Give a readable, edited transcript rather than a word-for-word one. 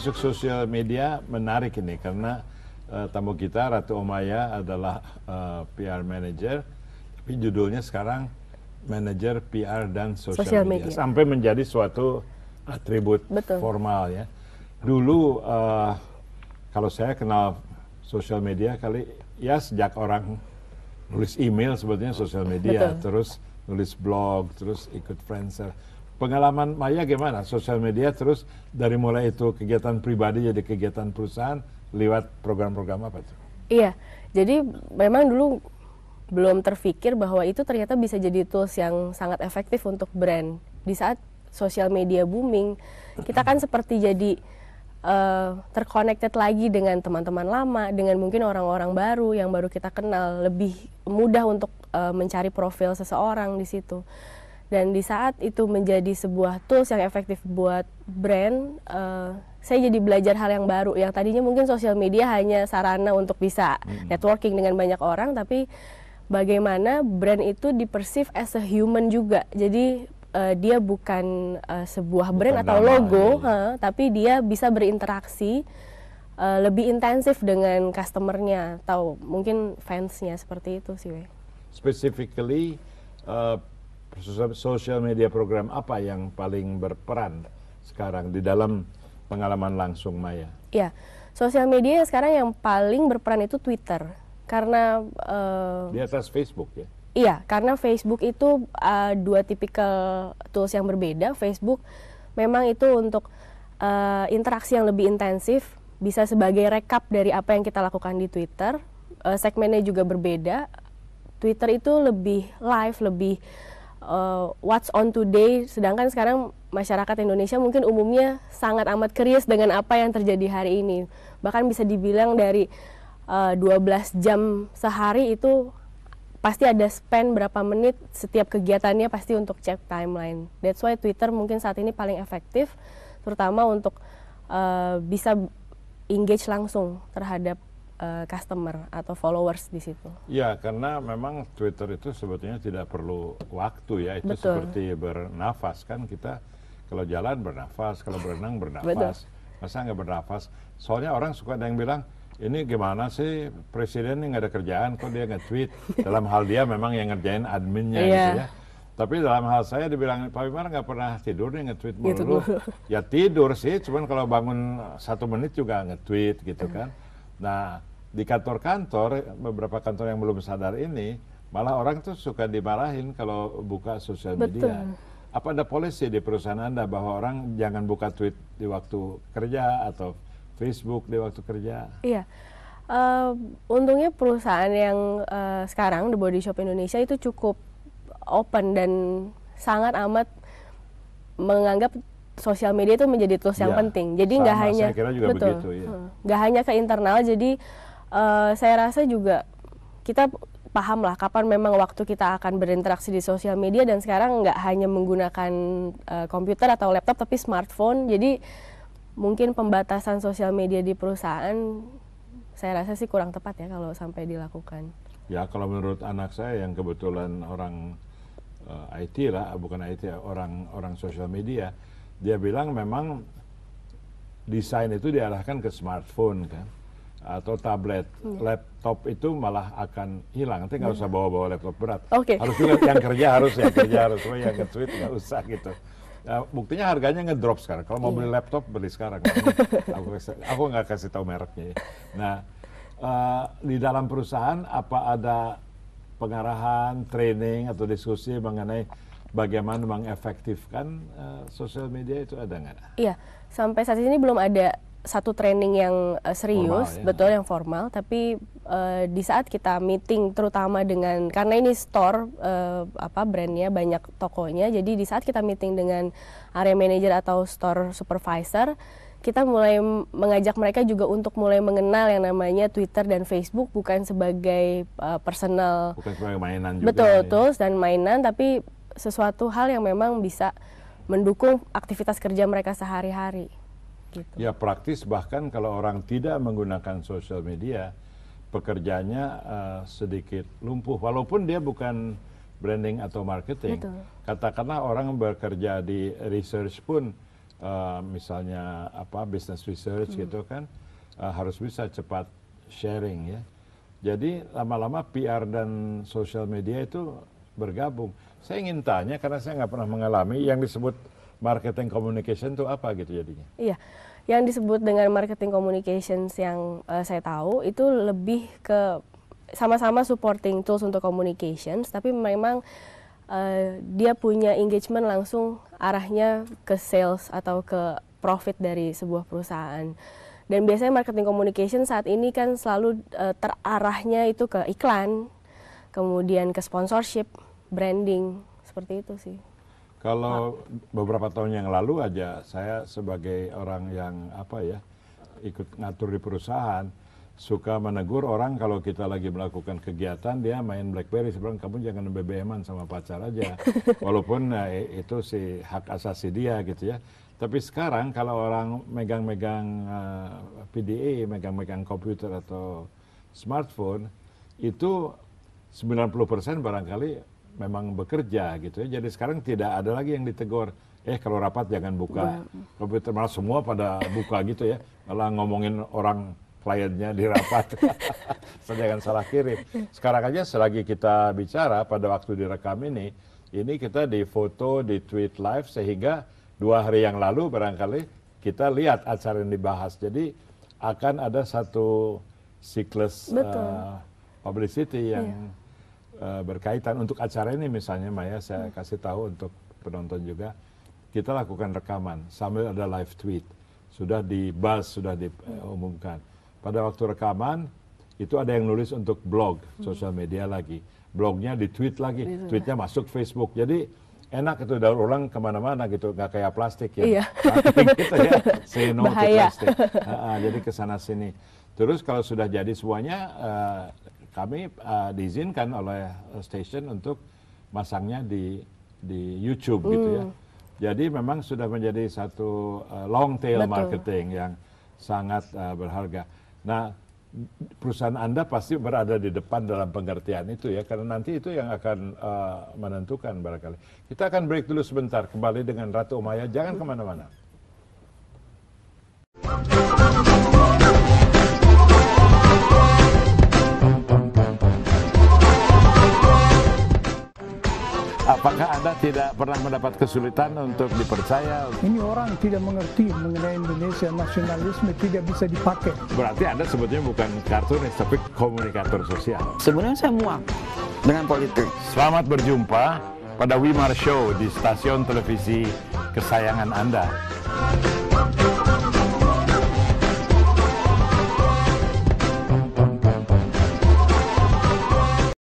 masuk sosial media menarik ini karena tamu kita Ratu Omaya adalah PR manager, tapi judulnya sekarang manager PR dan sosial media. Sampai menjadi suatu atribut formal ya. Dulu kalau saya kenal sosial media kali ya sejak orang nulis email sebetulnya sosial media, terus nulis blog, terus ikut Friendster. Pengalaman Maya gimana? Sosial media terus dari mulai itu kegiatan pribadi jadi kegiatan perusahaan lewat program-program apa tuh? Iya, jadi memang dulu belum terfikir bahwa itu ternyata bisa jadi tools yang sangat efektif untuk brand. Di saat sosial media booming, kita kan seperti jadi terconnected lagi dengan teman-teman lama, dengan mungkin orang-orang baru yang baru kita kenal, lebih mudah untuk mencari profil seseorang di situ. Dan di saat itu menjadi sebuah tools yang efektif buat brand, saya jadi belajar hal yang baru. Yang tadinya mungkin sosial media hanya sarana untuk bisa networking dengan banyak orang, tapi bagaimana brand itu dipersif as a human juga. Jadi dia bukan sebuah brand atau logo, tapi dia bisa berinteraksi lebih intensif dengan customernya atau mungkin fansnya, seperti itu sih. Specifically, social media program apa yang paling berperan sekarang di dalam pengalaman langsung Maya? Ya, sosial media sekarang yang paling berperan itu Twitter. Karena di atas Facebook ya? Iya, karena Facebook itu dua tipikal tools yang berbeda. Facebook memang itu untuk interaksi yang lebih intensif, bisa sebagai rekap dari apa yang kita lakukan di Twitter. Segmennya juga berbeda. Twitter itu lebih live, lebih what's on today, sedangkan sekarang masyarakat Indonesia mungkin umumnya sangat amat curious dengan apa yang terjadi hari ini. Bahkan bisa dibilang dari 12 jam sehari itu pasti ada spend berapa menit setiap kegiatannya pasti untuk cek timeline. That's why Twitter mungkin saat ini paling efektif, terutama untuk bisa engage langsung terhadap customer atau followers di situ. Ya, karena memang Twitter itu sebetulnya tidak perlu waktu ya, itu seperti bernafas kan, kita kalau jalan bernafas, kalau berenang bernafas, masa nggak bernafas? Soalnya orang suka ada yang bilang, ini gimana sih presiden ini nggak ada kerjaan kok dia nge-tweet. Dalam hal dia memang yang ngerjain adminnya gitu ya. Tapi dalam hal saya dibilang Pak Wimar nggak pernah tidur nih nge-tweet mulu. Ya tidur sih, cuman kalau bangun 1 menit juga nge-tweet gitu kan. Nah di kantor-kantor, beberapa kantor yang belum sadar ini, malah orang tuh suka dimarahin kalau buka sosial media. Apa ada polisi di perusahaan Anda bahwa orang jangan buka tweet di waktu kerja atau Facebook di waktu kerja? Iya, untungnya perusahaan yang sekarang The Body Shop Indonesia itu cukup open dan sangat amat menganggap sosial media itu menjadi tools yang penting. Jadi nggak hanya nggak hanya ke internal. Jadi saya rasa juga kita paham lah kapan memang waktu kita akan berinteraksi di sosial media, dan sekarang nggak hanya menggunakan komputer atau laptop tapi smartphone. Jadi mungkin pembatasan sosial media di perusahaan saya rasa sih kurang tepat ya kalau sampai dilakukan. Ya kalau menurut anak saya yang kebetulan orang IT lah, bukan IT, orang sosial media, dia bilang memang desain itu diarahkan ke smartphone kan, atau tablet. Laptop itu malah akan hilang, nanti nggak usah bawa-bawa laptop berat. Harus juga yang kerja harus, yang nge-tweet nggak usah gitu. Nah, buktinya harganya ngedrop sekarang. Kalau mau beli laptop, beli sekarang. Aku nggak kasih tahu mereknya. Nah, di dalam perusahaan apa ada pengarahan, training atau diskusi mengenai bagaimana mengefektifkan sosial media itu, ada nggak? Iya, sampai saat ini belum ada satu training yang serius, betul, yang formal. Tapi di saat kita meeting, terutama dengan, karena ini store brandnya banyak tokonya, jadi di saat kita meeting dengan area manager atau store supervisor, kita mulai mengajak mereka juga untuk mulai mengenal yang namanya Twitter dan Facebook bukan sebagai personal, bukan sebagai mainan juga. Betul, tools dan mainan, tapi sesuatu hal yang memang bisa mendukung aktivitas kerja mereka sehari-hari. Gitu. Ya praktis, bahkan kalau orang tidak menggunakan sosial media, pekerjaannya sedikit lumpuh. Walaupun dia bukan branding atau marketing. Katakanlah orang bekerja di research pun, misalnya business research gitu kan, harus bisa cepat sharing ya. Jadi lama-lama PR dan social media itu bergabung. Saya ingin tanya karena saya nggak pernah mengalami yang disebut marketing communication itu apa gitu jadinya? Iya, yang disebut dengan marketing communications yang saya tahu itu lebih ke sama-sama supporting tools untuk communications, tapi memang dia punya engagement langsung arahnya ke sales atau ke profit dari sebuah perusahaan. Dan biasanya marketing communication saat ini kan selalu terarahnya itu ke iklan, kemudian ke sponsorship, branding, seperti itu sih. Kalau beberapa tahun yang lalu aja saya sebagai orang yang ikut ngatur di perusahaan, suka menegur orang kalau kita lagi melakukan kegiatan dia main BlackBerry, sebenarnya kamu jangan BBM-an sama pacar aja, walaupun itu sih hak asasi dia gitu ya. Tapi sekarang kalau orang megang-megang PDA, megang-megang komputer atau smartphone, itu 90% barangkali memang bekerja gitu ya. Jadi sekarang tidak ada lagi yang ditegur, kalau rapat jangan buka komputer, malah semua pada buka gitu ya, malah ngomongin orang kliennya di rapat. Jangan salah kirim. Sekarang aja selagi kita bicara pada waktu direkam ini kita di foto, di tweet live, sehingga 2 hari yang lalu barangkali kita lihat acara yang dibahas. Jadi akan ada satu siklus publicity yang berkaitan. Untuk acara ini misalnya Maya, saya kasih tahu untuk penonton juga, kita lakukan rekaman sambil ada live tweet. Sudah dibahas, sudah diumumkan. Pada waktu rekaman, itu ada yang nulis untuk blog, sosial media lagi. Blognya di-tweet lagi, tweetnya masuk Facebook. Jadi enak itu daur ulang kemana-mana gitu, nggak kayak plastik ya. Iya. Marketing kita ya, say no to Bahaya. plastic. Jadi kesana-sini. Terus kalau sudah jadi semuanya, kami diizinkan oleh station untuk masangnya di YouTube gitu ya. Jadi memang sudah menjadi satu long tail marketing yang sangat berharga. Nah, perusahaan Anda pasti berada di depan dalam pengertian itu ya, karena nanti itu yang akan menentukan barangkali. Kita akan break dulu sebentar, kembali dengan Ratu Umaya, jangan kemana-mana. Apakah Anda tidak pernah mendapat kesulitan untuk dipercaya? Ini orang tidak mengerti mengenai Indonesia, nasionalisme tidak bisa dipakai. Berarti Anda sebetulnya bukan kartunis, tapi komunikator sosial. Sebenarnya saya muak dengan politik. Selamat berjumpa pada Wimar Show di stasiun televisi kesayangan Anda.